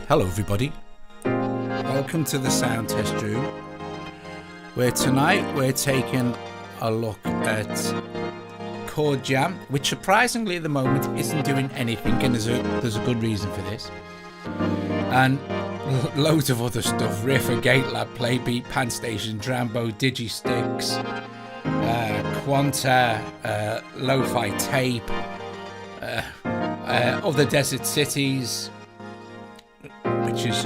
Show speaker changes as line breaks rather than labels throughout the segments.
Hello everybody, welcome to the sound test room, where tonight we're taking a look at Chordjam, which surprisingly at the moment isn't doing anything, and there's a good reason for this, and loads of other stuff: Riffer, Gatelab, Playbeat, Panstation, Drambo, DigiStix, Quanta, Lo-Fi Tape, other desert cities, which is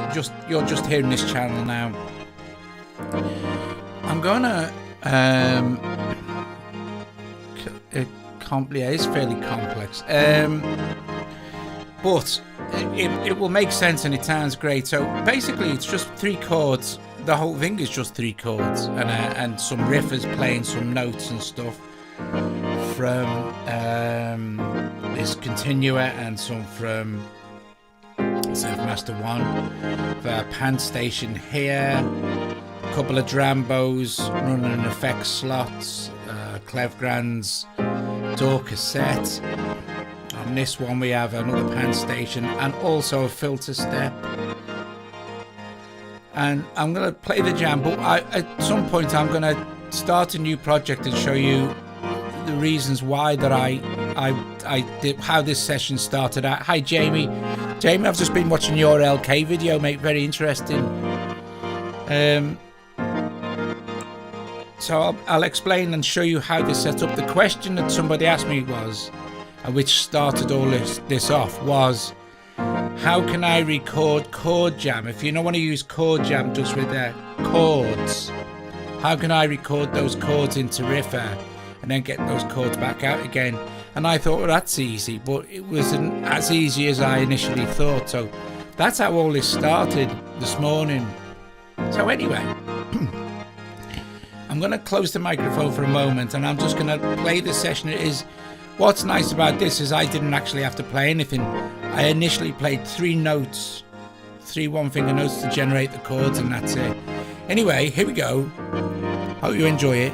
you're just hearing this channel now. I'm gonna it's fairly complex, but it will make sense and it sounds great. So basically it's just 3 chords. The whole thing is just 3 chords and some riffers playing some notes and stuff from this Continua and some from Master 1, the Panstation here, a couple of Drambos running effects slots, Clevgrand's door cassette. On this one we have another Panstation and also a filter step. And I'm going to play the jam, but at some point I'm going to start a new project and show you the reasons why that I did, how this session started out. Hi Jamie, I've just been watching your LK video, mate, very interesting. So I'll explain and show you how this set up. The question that somebody asked me was, which started all this off, was how can I record Chordjam? If you don't want to use Chordjam just with the chords, how can I record those chords into Riffer and then get those chords back out again? And I thought, well, that's easy, but it wasn't as easy as I initially thought. So that's how all this started this morning. So anyway, I'm going to close the microphone for a moment and I'm just going to play the session. What's nice about this is I didn't actually have to play anything. I initially played 3 notes, 3 one-finger notes to generate the chords, and that's it. Anyway, here we go. Hope you enjoy it.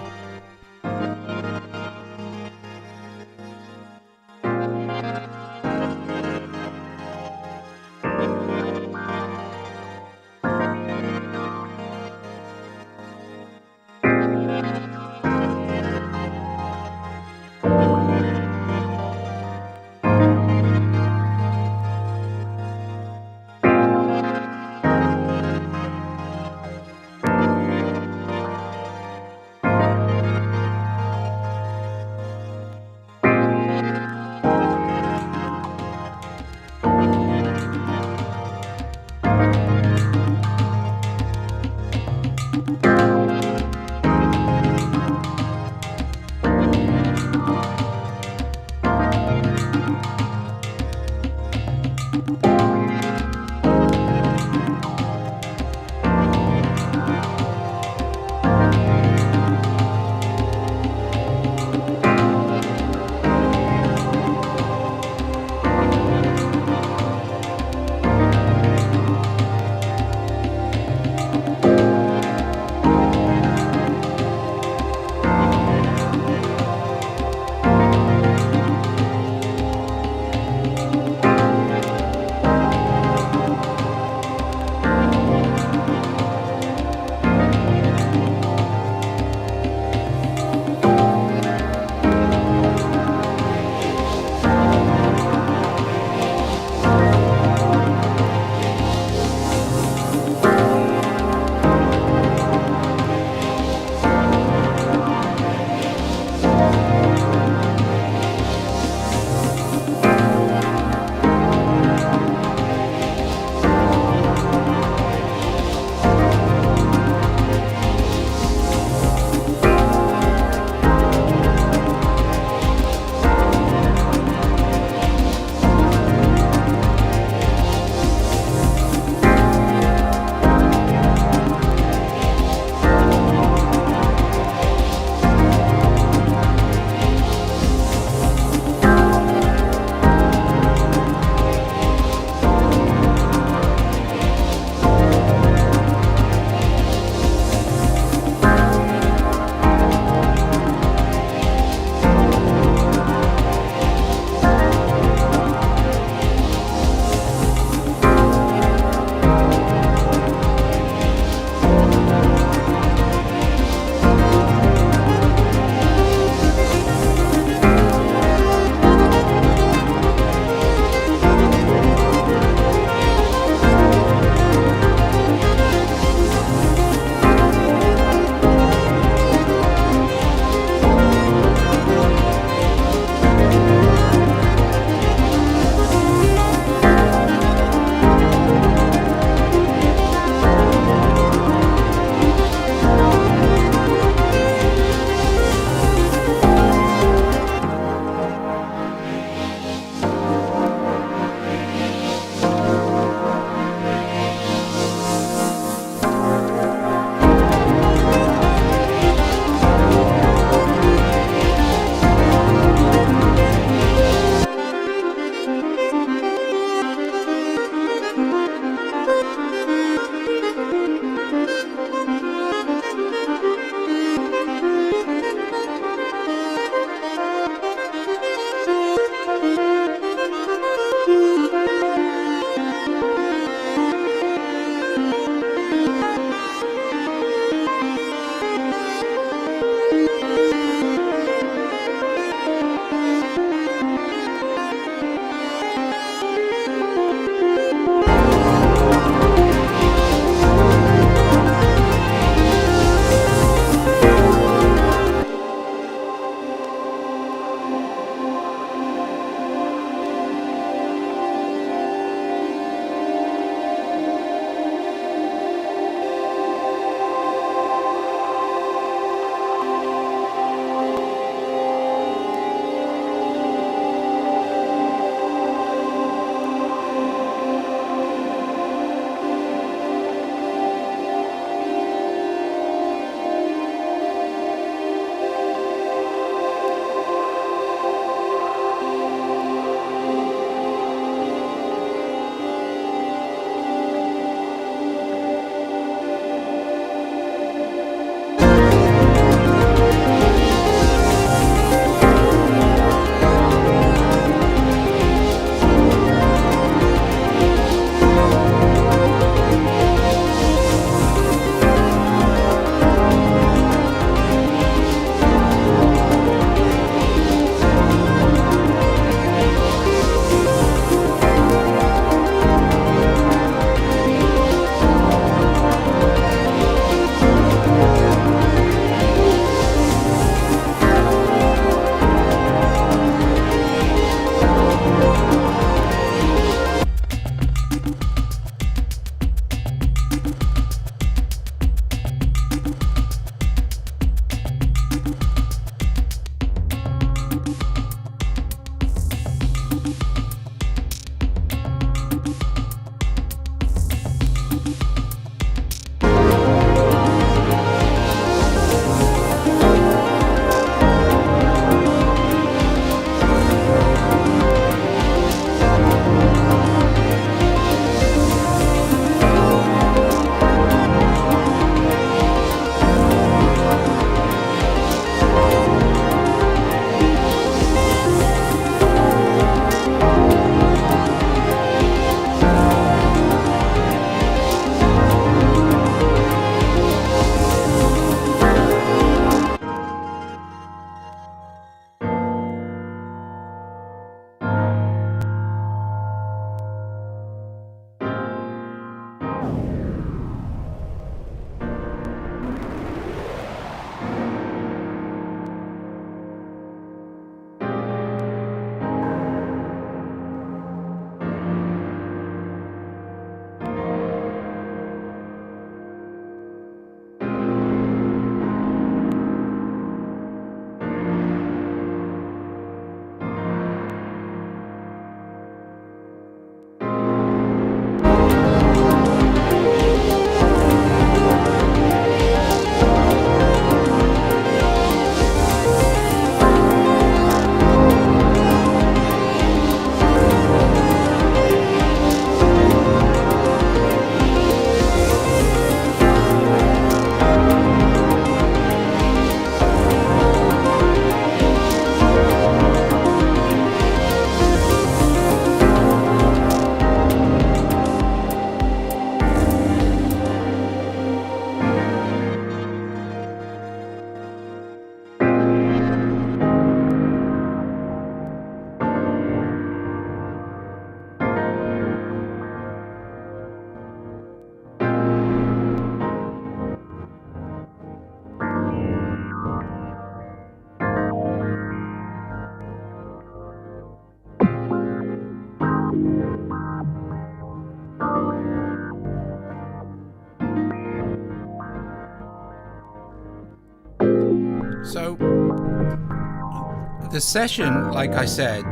the session, like I said,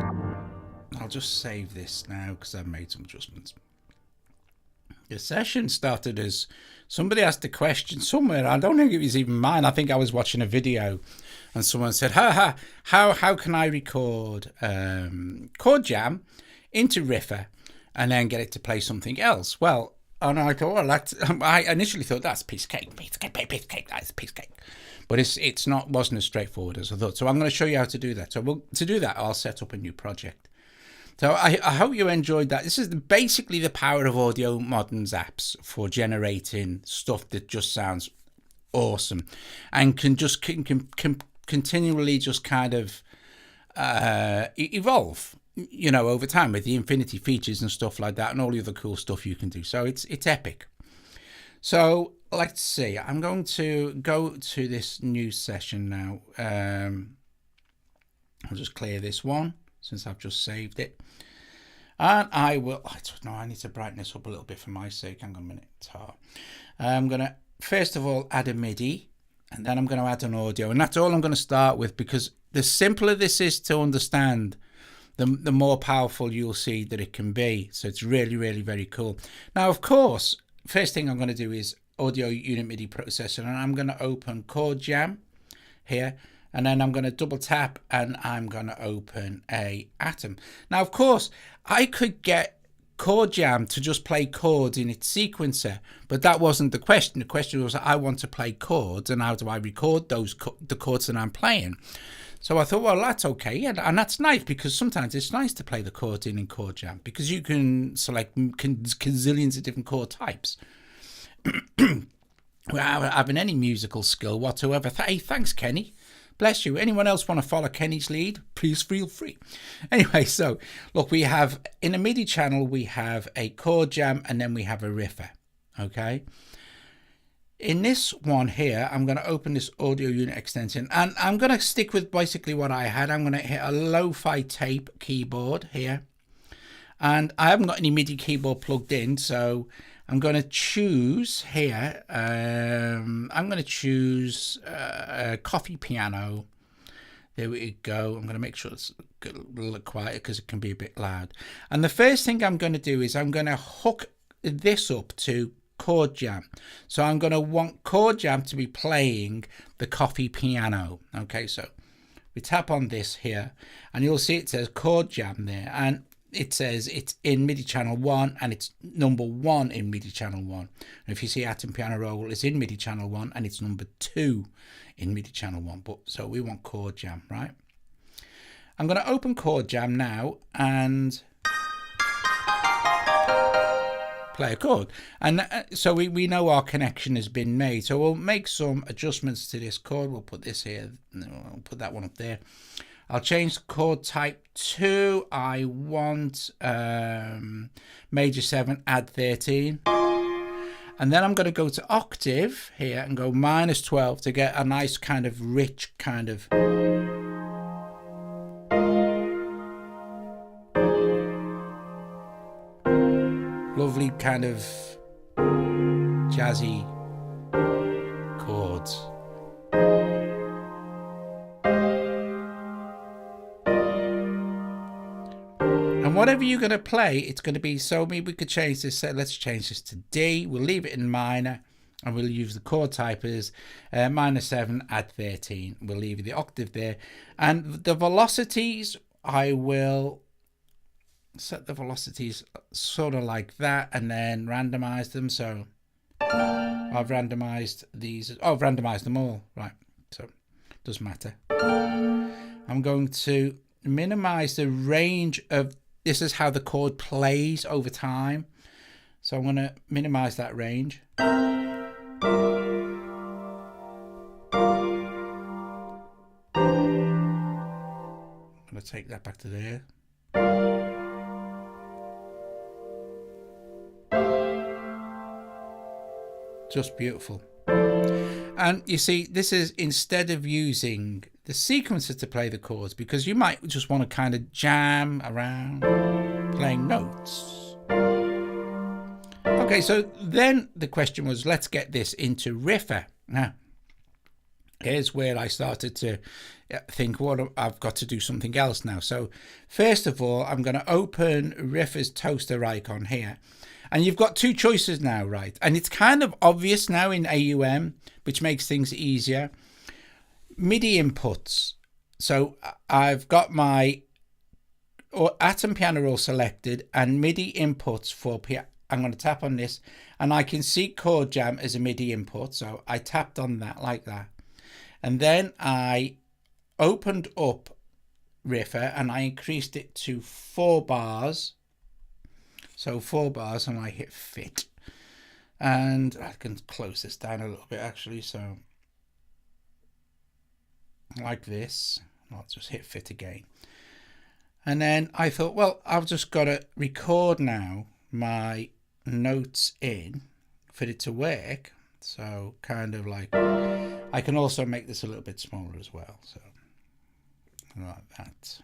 I'll just save this now because I've made some adjustments. The session started as somebody asked a question somewhere. I don't think it was even mine. I think I was watching a video and someone said, how can I record Chordjam into Riffer and then get it to play something else? Well, and I thought, well, I initially thought that's piece of cake, that's piece of cake. But wasn't as straightforward as I thought. So I'm going to show you how to do that. So to do that, I'll set up a new project. So I hope you enjoyed that. This is basically the power of Audiomodern Apps for generating stuff that just sounds awesome and can continually just kind of evolve, you know, over time with the infinity features and stuff like that and all the other cool stuff you can do. So it's epic. So let's see. I'm going to go to this new session now. I'll just clear this one since I've just saved it. And I will, I don't know, I need to brighten this up a little bit for my sake. Hang on a minute. I'm going to, first of all, add a Midi, and then I'm going to add an audio. And that's all I'm going to start with, because the simpler this is to understand, the more powerful you'll see that it can be. So it's really, really very cool. Now, of course, first thing I'm going to do is audio unit MIDI processor, and I'm going to open Chordjam here. And then I'm going to double tap and I'm going to open a Atom. Now, of course, I could get Chordjam to just play chords in its sequencer, but that wasn't the question. The question was, I want to play chords, and how do I record the chords that I'm playing? So I thought, well, that's okay. And that's nice, because sometimes it's nice to play the chords in Chordjam, because you can select gazillions of different chord types. Without having any musical skill whatsoever. Hey, thanks, Kenny. Bless you. Anyone else want to follow Kenny's lead? Please feel free. Anyway, so look, we have in a MIDI channel, we have a Chordjam and then we have a Riffer. Okay. In this one here, I'm going to open this audio unit extension, and I'm going to stick with basically what I had. I'm going to hit a lo-fi tape keyboard here, and I haven't got any MIDI keyboard plugged in, so I'm going to choose here, I'm going to choose a coffee piano. There we go. I'm going to make sure it's a little quiet because it can be a bit loud. And the first thing I'm going to do is I'm going to hook this up to Chordjam. So I'm going to want Chordjam to be playing the coffee piano. Okay, so we tap on this here and you'll see it says Chordjam there. And it says it's in MIDI channel 1 and it's number 1 in MIDI channel 1. And if you see Atom Piano Roll, it's in MIDI channel 1 and it's number 2 in MIDI channel 1. But so we want Chordjam, right? I'm going to open Chordjam now and play a chord. And so we know our connection has been made. So we'll make some adjustments to this chord. We'll put this here, we'll put that one up there. I'll change the chord type to, I want major 7, add 13. And then I'm going to go to octave here and go -12 to get a nice kind of rich kind of lovely kind of jazzy chords. Whatever you're going to play, it's going to be, so maybe we could change this. Let's change this to D. We'll leave it in minor and we'll use the chord type as -7, add 13. We'll leave the octave there. And the velocities, I will set the velocities sort of like that and then randomize them. So I've randomized these. Oh, I've randomized them all. Right. So it doesn't matter. I'm going to minimize the range of, this is how the chord plays over time. So I'm going to minimize that range. I'm going to take that back to there. Just beautiful. And you see, this is instead of using the sequencer to play the chords, because you might just want to kind of jam around playing notes. Okay, so then the question was, let's get this into Riffer. Now, here's where I started to think, what I've got to do something else now. So first of all, I'm going to open Riffer's toaster icon here. And you've got two choices now, right? And it's kind of obvious now in AUM, which makes things easier. MIDI inputs. So I've got my Atom piano roll selected and MIDI inputs for piano. I'm going to tap on this and I can see Chordjam as a MIDI input. So I tapped on that like that. And then I opened up Riffer and I increased it to 4 bars. So 4 bars, and I hit fit. And I can close this down a little bit actually. So like this. I'll just hit fit again. And then I thought, well, I've just got to record now my notes in for it to work. So kind of like, I can also make this a little bit smaller as well. So like that.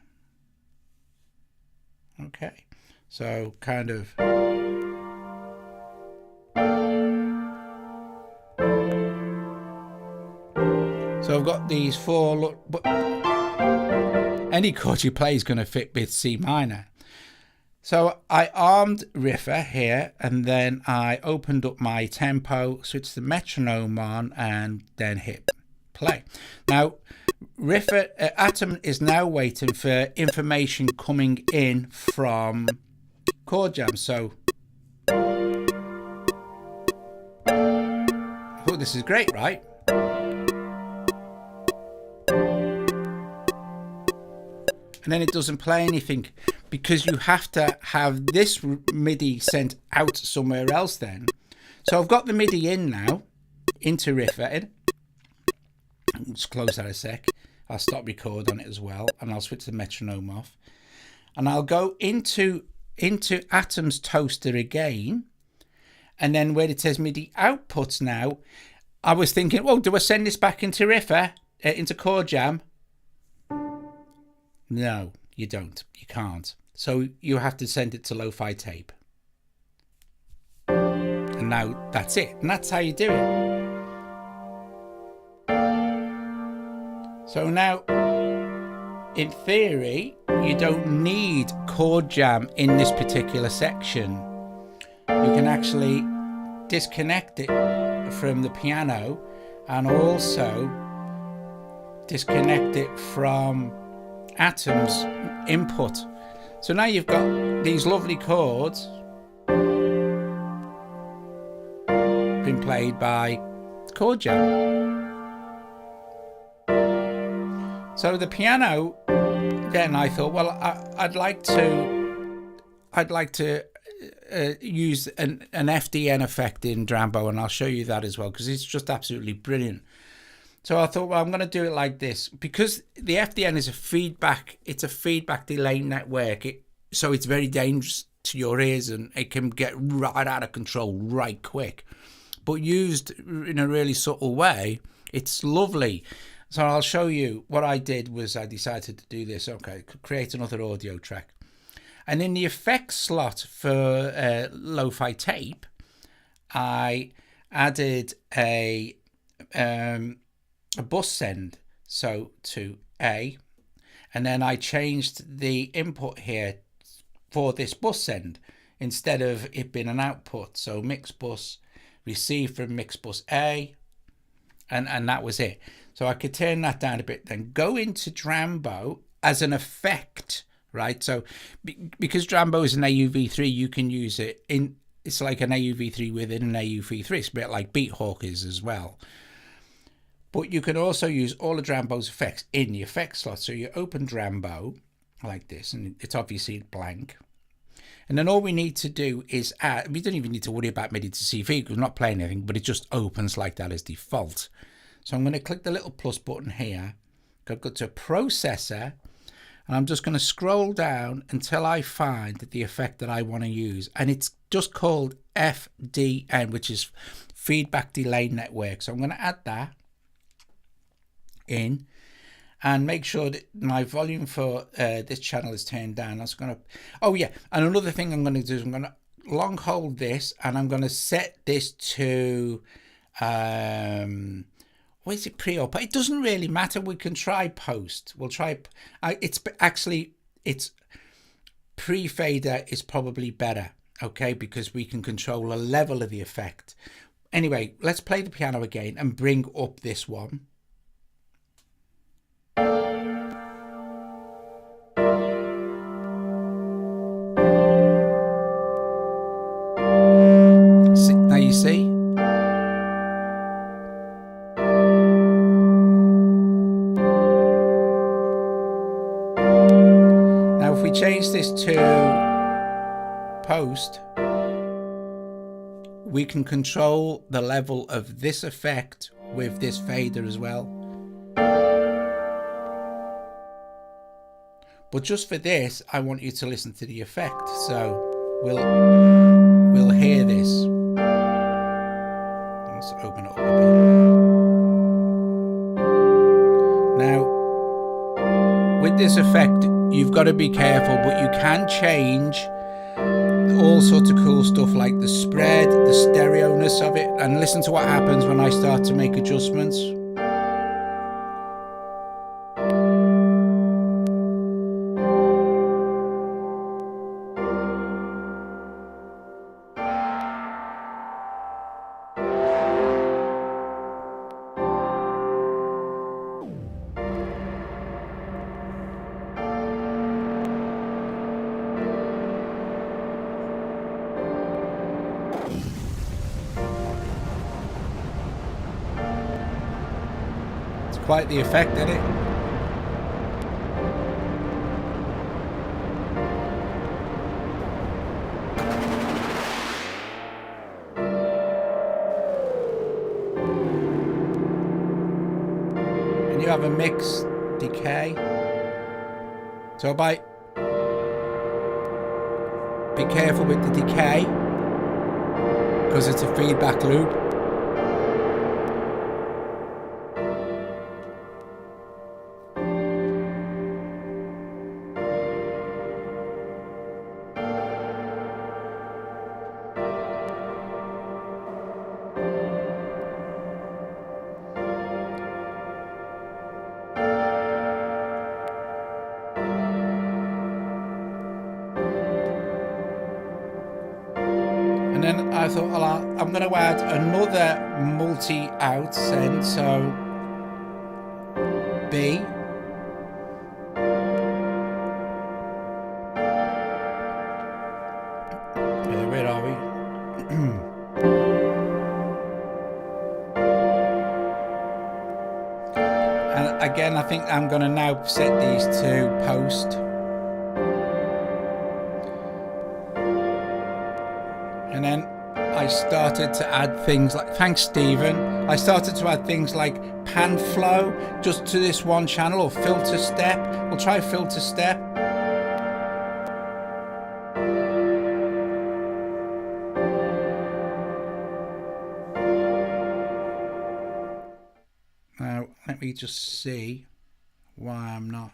Okay. So kind of. So I've got these 4, look, but any chord you play is going to fit with C minor. So I armed Riffer here and then I opened up my tempo, switched the metronome on and then hit play. Now Riffer Atom is now waiting for information coming in from Chordjam. So oh, this is great, right? And then it doesn't play anything because you have to have this MIDI sent out somewhere else then. So I've got the MIDI in now into Riffer. I'll just close that a sec. I'll stop record on it as well and I'll switch the metronome off and I'll go into Atom's toaster again, and then where it says MIDI outputs now, I was thinking, well, do I send this back into Riffer, into Chordjam? No, you don't. You can't. So you have to send it to Lo-Fi tape. And now that's it. And that's how you do it. So now, in theory, you don't need Chordjam in this particular section. You can actually disconnect it from the piano and also disconnect it from Atom's input. So now you've got these lovely chords being played by Chordjam. So the piano, then I thought, well, I'd like to use an FDN effect in Drambo, and I'll show you that as well because it's just absolutely brilliant. So I thought, well, I'm going to do it like this because the FDN is a feedback delay network. So it's very dangerous to your ears and it can get right out of control right quick. But used in a really subtle way, it's lovely. So I'll show you what I did was I decided to do this. Okay, create another audio track. And in the effects slot for Lo-Fi tape, I added a bus send, so to A, and then I changed the input here for this bus send instead of it being an output. So mix bus, receive from mix bus A, and that was it. So I could turn that down a bit, then go into Drambo as an effect, right? So because Drambo is an AUV3, you can use it in, it's like an AUV3 within an AUV3. It's a bit like Beat Hawk is as well. But you can also use all of Drambo's effects in the effects slot. So you open Drambo like this, and it's obviously blank. And then all we need to do is add, we don't even need to worry about MIDI to CV because we're not playing anything, but it just opens like that as default. So I'm going to click the little plus button here, go to processor, and I'm just going to scroll down until I find the effect that I want to use. And it's just called FDN, which is feedback delay network. So I'm going to add that in and make sure that my volume for this channel is turned down. That's going to, oh yeah, and another thing I'm going to do is I'm going to long hold this and I'm going to set this to Or is it pre or post? It doesn't really matter. We can try post. We'll try. It's pre-fader is probably better, okay, because we can control the level of the effect. Anyway, let's play the piano again and bring up this one. Now you see. Now if we change this to post, we can control the level of this effect with this fader as well. But just for this, I want you to listen to the effect. So we'll hear this. Let's open it up a bit. Now, with this effect, you've got to be careful, but you can change all sorts of cool stuff like the spread, the stereo-ness of it, and listen to what happens when I start to make adjustments. Quite the effect, isn't it? And you have a mix decay. So be careful with the decay because it's a feedback loop. I thought, well, I'm going to add another multi-out send, so B. Where are we? And again, I think I'm going to now set these to post. And then I started to add things like, thanks Stephen, I started to add things like pan flow just to this one channel, or filter step. We'll try filter step. Now let me just see why I'm not,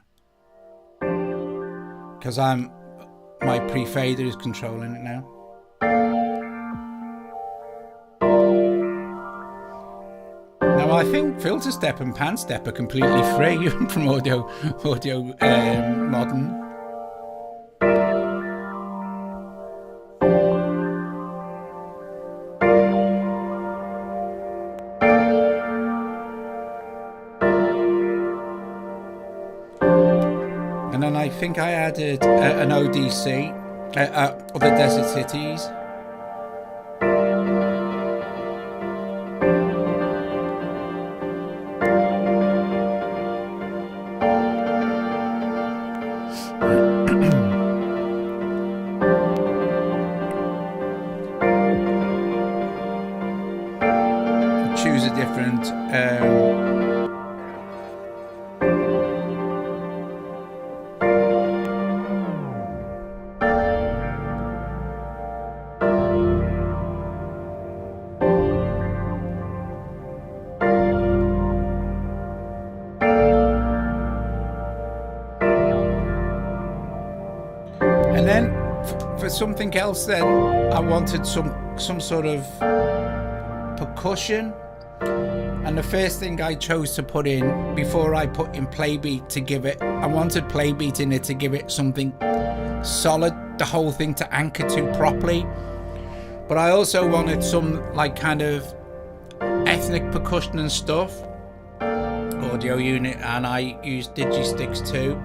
because my pre-fader is controlling it now. I think filter step and pan step are completely free even from Audiomodern. And then I think I added an ODC, Other Desert Cities. Choose a different and then for something else, then I wanted some sort of percussion. And the first thing I chose to put in before I put in Playbeat to give it, I wanted Playbeat in it to give it something solid, the whole thing to anchor to properly. But I also wanted some like kind of ethnic percussion and stuff, audio unit, and I used DigiStix 2.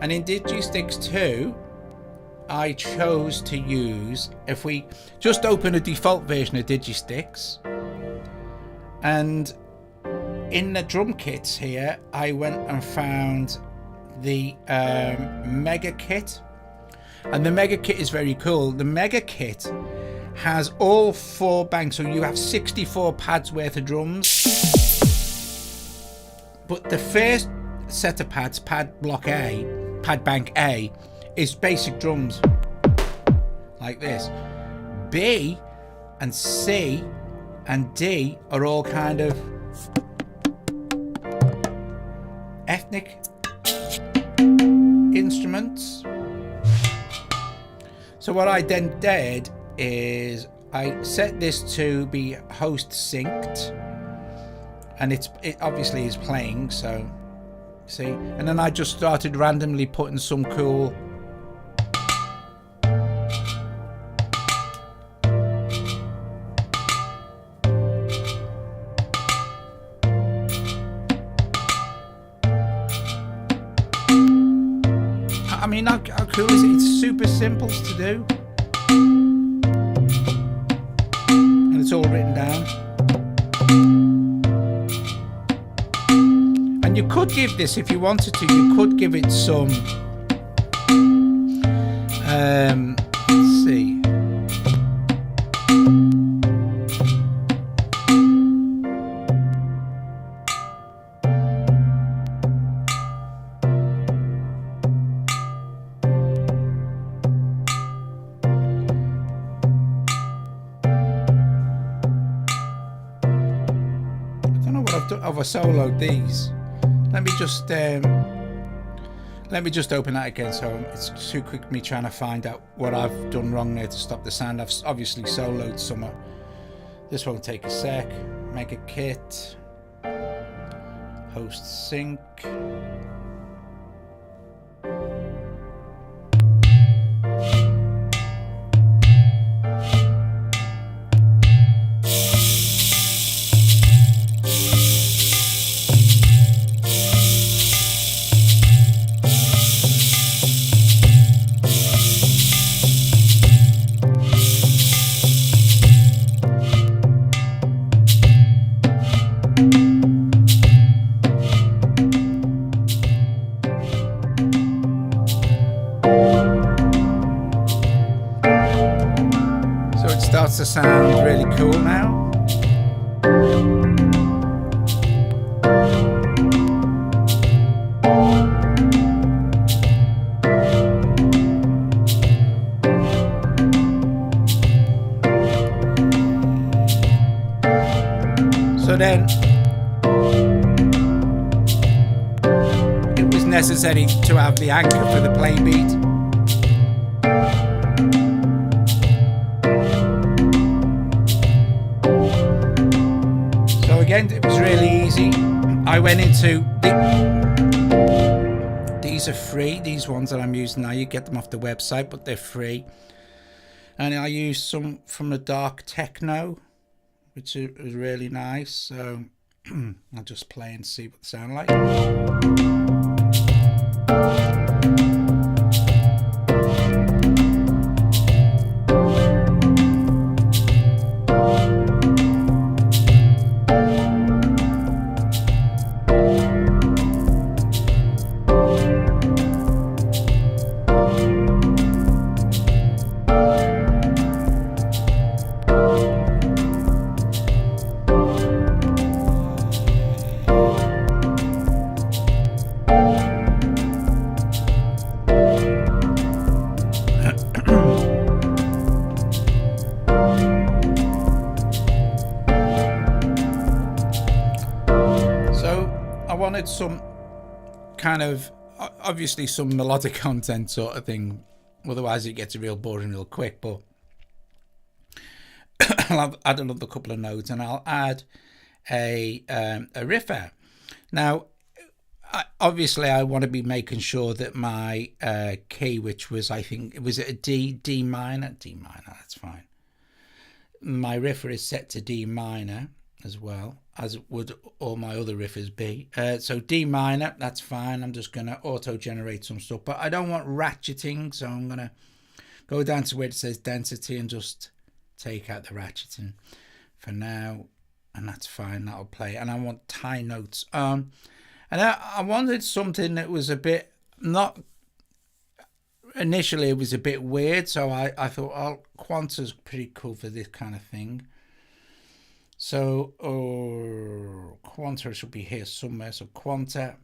And in DigiStix 2, I chose to use, if we just open a default version of DigiStix, and in the drum kits here, I went and found the Mega Kit. And the Mega Kit is very cool. The Mega Kit has all 4 banks, so you have 64 pads worth of drums. But the first set of pads, pad bank A, is basic drums, like this. B and C and D are all kind of ethnic instruments. So what I then did is I set this to be host synced, and it obviously is playing, so see, and then I just started randomly putting some cool I mean, how cool is it? It's super simple to do, and it's all written down. And you could give this, if you wanted to, you could give it some let's see, I've soloed these. Let me just open that again, so it's too quick me trying to find out what I've done wrong there to stop the sound. I've obviously soloed some. This won't take a sec. Mega Kit, host sync. To sound really cool now. So then it was necessary to have the anchor for the Playbeat. Again, it was really easy. I went into these are free, these ones that I'm using now, you get them off the website, but they're free. And I used some from the dark techno, which was really nice. So I'll just play and see what they sound like. Some kind of, obviously some melodic content sort of thing, otherwise it gets real boring real quick, but I'll add another couple of notes, and I'll add a Riffer. Now, obviously, I want to be making sure that my key, which was, I think, it was a D minor, that's fine. My Riffer is set to D minor as well, as would all my other Riffers be. So D minor, that's fine. I'm just going to auto-generate some stuff, but I don't want ratcheting, so I'm going to go down to where it says density and just take out the ratcheting for now, and that's fine. That'll play. And I want tie notes on. And I wanted something that was a bit, not, initially it was a bit weird, so I thought, oh, Quanta's pretty cool for this kind of thing. So, Quanta should be here somewhere, so Quanta.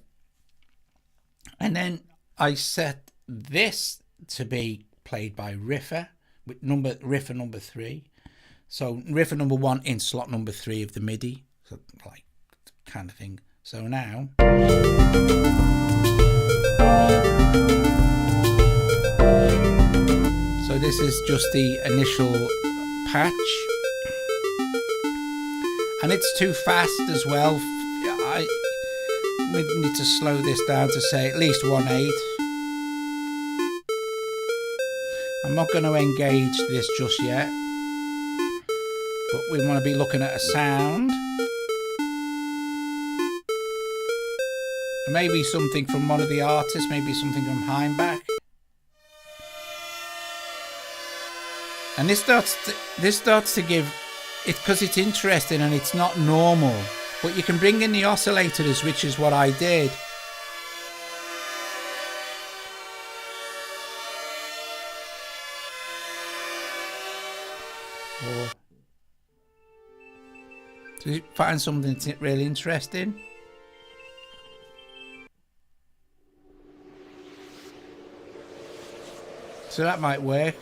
And then I set this to be played by Riffer, with Riffer number 3. So Riffer number 1 in slot number 3 of the MIDI, so like kind of thing. So now, so this is just the initial patch, and it's too fast as well. We need to slow this down to say at least 1/8. I'm not going to engage this just yet, but we want to be looking at a sound. Maybe something from one of the artists, maybe something from Heimbach. And this starts to give it, because it's interesting and it's not normal. But you can bring in the oscillators, which is what I did. Or, do you find something really interesting? So that might work.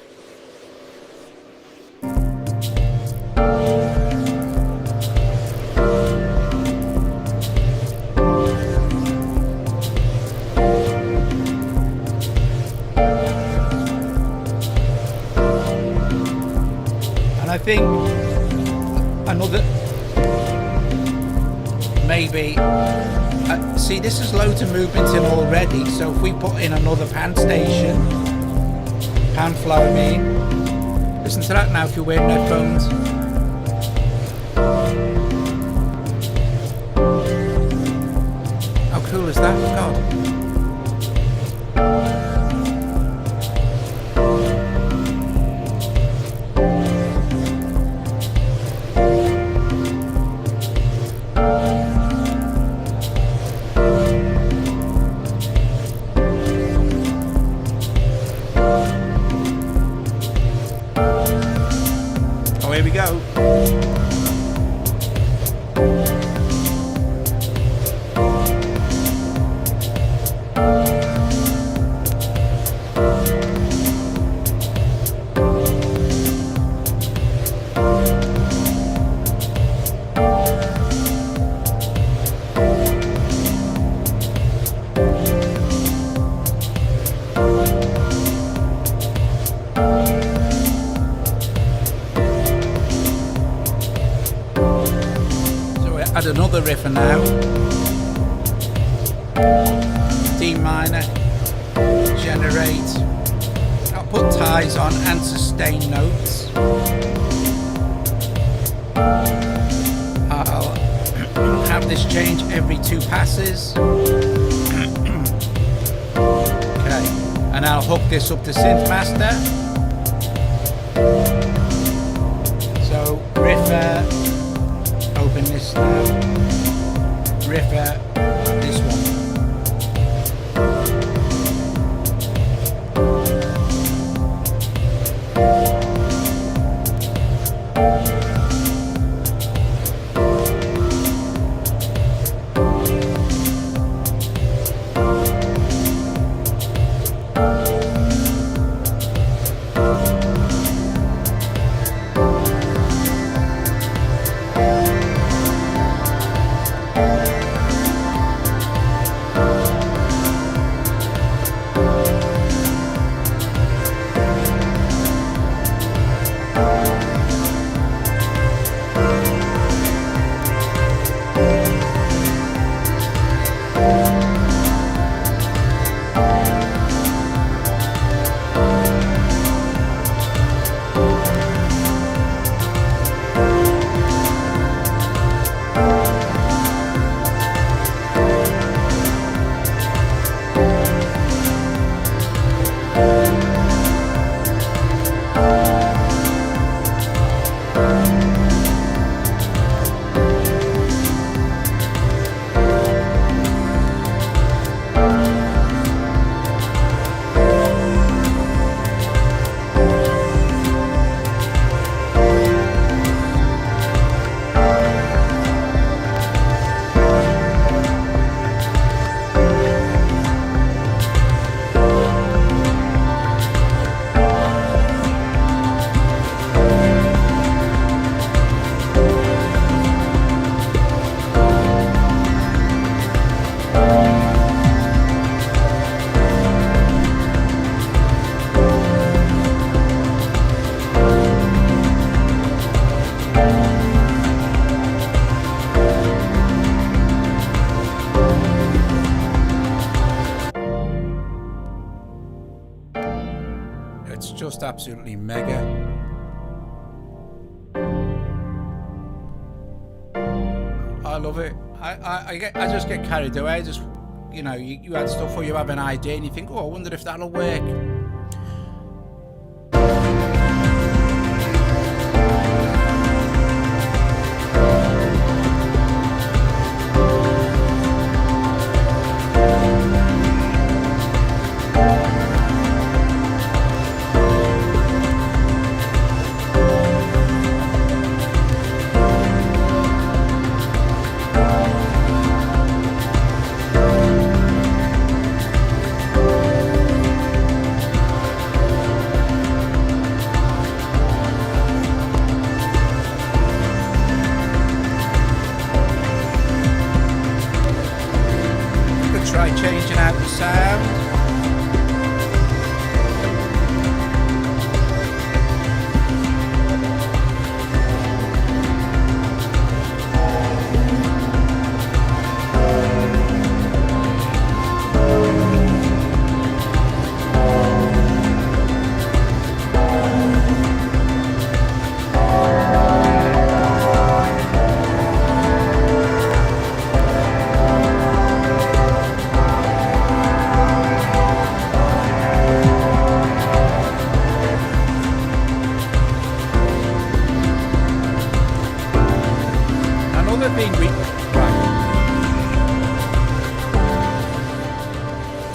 And I think another, maybe, see, this is loads of movement in already, so if we put in another Panstation, pan flow, I mean. Listen to that now if you're wearing headphones. How cool is that? God. Here we go. Add another Riffer now. D minor, generate. I'll put ties on and sustain notes. I'll have this change every 2 passes. Okay, and I'll hook this up to Synth Master. So Riffer. Open this now. Riffer, this one. absolutely mega. I love it. I just get carried away. Just, you know, you had stuff or you have an idea and you think, oh, I wonder if that'll work. Try changing out the sound.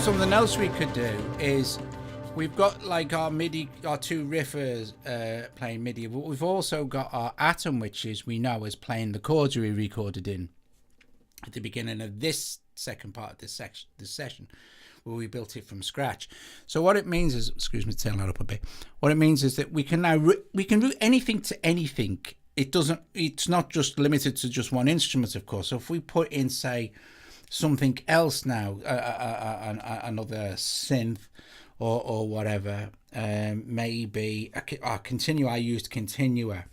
Something else we could do is we've got like our MIDI, our two riffers playing MIDI, but we've also got our Atom, which is we know is playing the chords we recorded in at the beginning of this second part of this session, where we built it from scratch. So what it means is, excuse me, turn that up a bit. What it means is that we can now we can do anything to anything. It's not just limited to just one instrument, of course. So if we put in, say, something else now, another synth or whatever, maybe a continua. I used continua,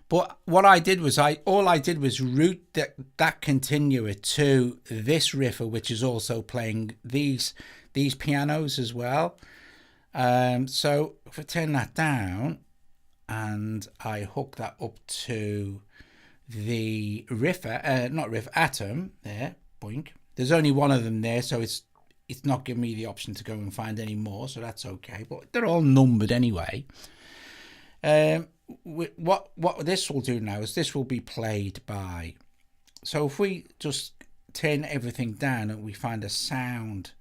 but what I did was all I did was route that continua to this riffer, which is also playing these pianos as well. So if I turn that down and I hook that up to the Riffer, not Riffer, Atom, there, boink. There's only one of them there, so it's not giving me the option to go and find any more, so that's okay, but they're all numbered anyway. What this will do now is this will be played by, so if we just turn everything down and we find a sound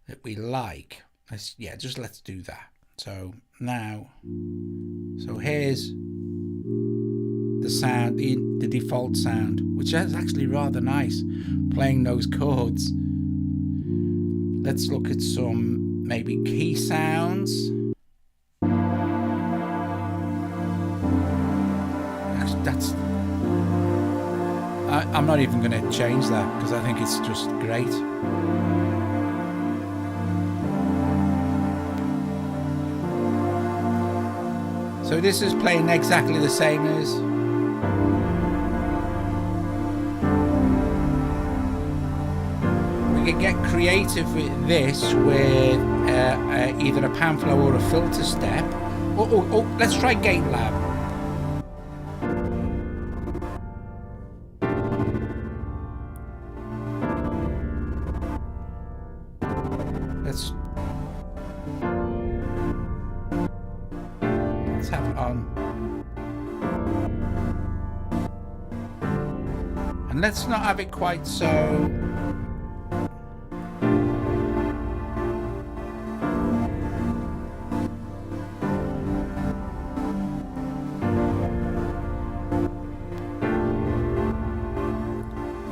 that we like, let's do that. So now, so here's the sound, the default sound, which is actually rather nice, playing those chords. Let's look at some maybe key sounds. Actually, I'm not even going to change that because I think it's just great. So this is playing exactly the same as we can get creative with this with either a pan flow or a filter step. Oh, let's try Gatelab. Let's have it on. And let's not have it quite so.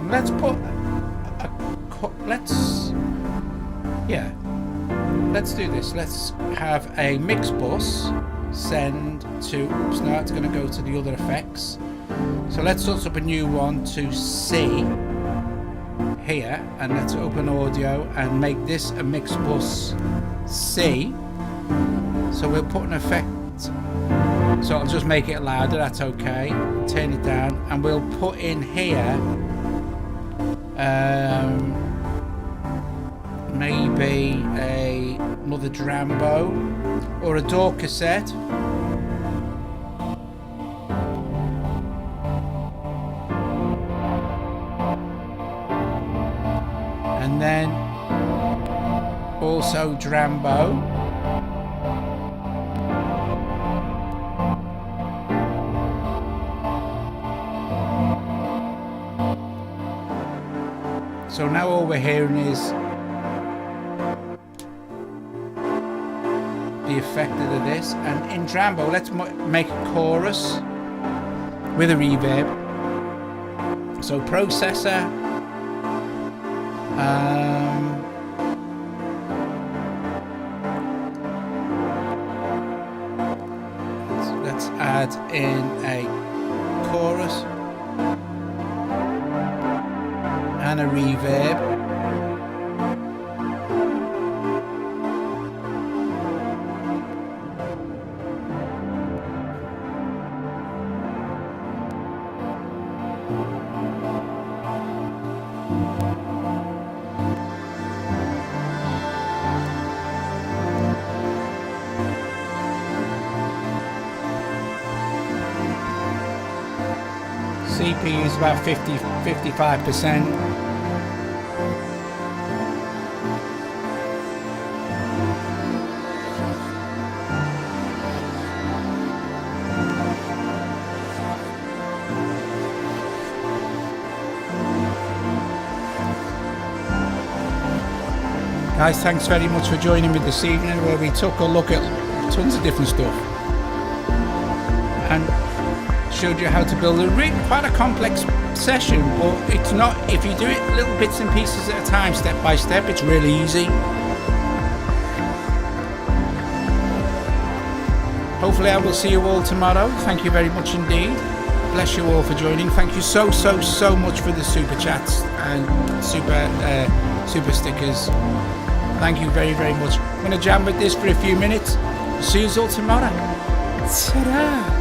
Let's put let's do this. Let's have a mix bus send to, oops, now it's going to go to the other effects. So let's set up a new one to C here, and let's open audio and make this a mix bus C. So we'll put an effect, so I'll just make it louder, that's okay. Turn it down, and we'll put in here maybe a another Drambo or a DAW cassette. And then also Drambo. So now all we're hearing is the effect of this, and in Drambo let's make a chorus with a reverb. So processor, let's add in a chorus and a reverb. CPU is about 55%. Guys, thanks very much for joining me this evening, where we took a look at tons of different stuff and showed you how to build quite a complex session, but it's not, if you do it little bits and pieces at a time, step by step, it's really easy. Hopefully I will see you all tomorrow. Thank you very much indeed. Bless you all for joining. Thank you so much for the super chats and super stickers. Thank you very much. I'm going to jam with this for a few minutes. See you all tomorrow. Ta-da!